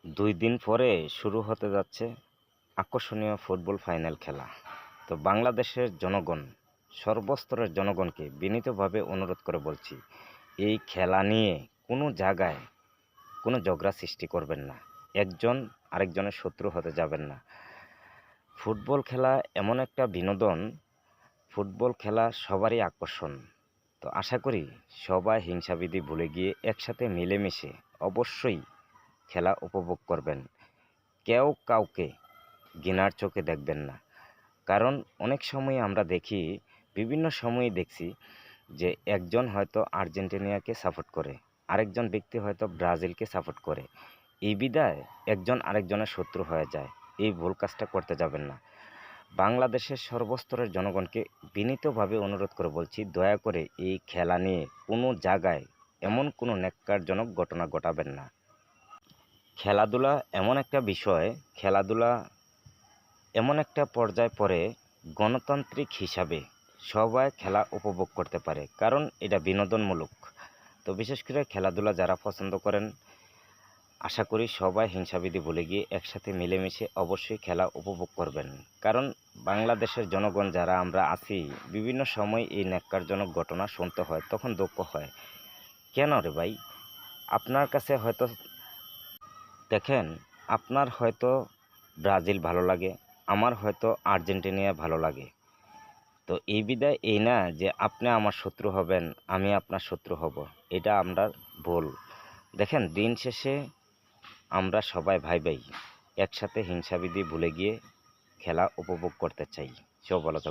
2 দিন পরে শুরু হতে যাচ্ছে আকর্ষণীয় ফুটবল ফাইনাল খেলা। তো বাংলাদেশের জনগণ, সর্বস্তরের জনগণকে বিনীতভাবে অনুরোধ করে বলছি, এই খেলা নিয়ে কোনো জায়গায় কোনো ঝগড়া সৃষ্টি করবেন না। একজন আরেকজনের শত্রু হতে যাবেন না। ফুটবল খেলা এমন একটা বিনোদন, ফুটবল খেলা সবারই আকর্ষণ। তো আশা করি সবাই হিংসাবিধি ভুলে গিয়ে একসাথে মিলেমিশে অবশ্যই খেলা উপভোগ করবেন। কেউ কাউকে ঘৃণার চোখে দেখবেন না। কারণ অনেক সময় আমরা দেখি, বিভিন্ন সময়ে দেখছি যে একজন হয়তো আর্জেন্টিনাকে সাপোর্ট করে, আরেকজন ব্যক্তি হয়তো ব্রাজিলকে সাপোর্ট করে। এই বিধায় একজন আরেকজনের শত্রু হয়ে যায়। এই ভুল কাজটা করতে যাবেন না। বাংলাদেশের সর্বস্তরের জনগণকে বিনীতভাবে অনুরোধ করে বলছি, দয়া করে এই খেলা নিয়ে কোনো জায়গায় এমন কোনো ন্যাক্কারজনক ঘটনা ঘটাবেন না। খেলাধুলা এমন একটা বিষয়, খেলাধুলা এমন একটা পর্যায়ে পড়ে গণতান্ত্রিক হিসাবে সবাই খেলা উপভোগ করতে পারে, কারণ এটা বিনোদনমূলক। তো বিশেষ করে খেলাধুলা যারা পছন্দ করেন, আশা করি সবাই হিংসাবিধি ভুলে গিয়ে একসাথে মিলেমিশে অবশ্যই খেলা উপভোগ করবেন। কারণ বাংলাদেশের জনগণ যারা আমরা আছি, বিভিন্ন সময় এই ন্যাক্কারজনক ঘটনা শুনতে হয়, তখন দুঃখ হয়। কেন রে ভাই? আপনার কাছে হয়তো, দেখেন, আপনার হয়তো ব্রাজিল ভালো লাগে, আমার হয়তো আর্জেন্টিনা ভালো লাগে। তো এই বিধায় এই না যে আপনি আমার শত্রু হবেন, আমি আপনার শত্রু হব। এটা আমরা ভুল। দেখেন, দিন শেষে আমরা সবাই ভাই ভাই, একসাথে হিংসাবিধি ভুলে গিয়ে খেলা উপভোগ করতে চাই। সব ভালো থাকুন।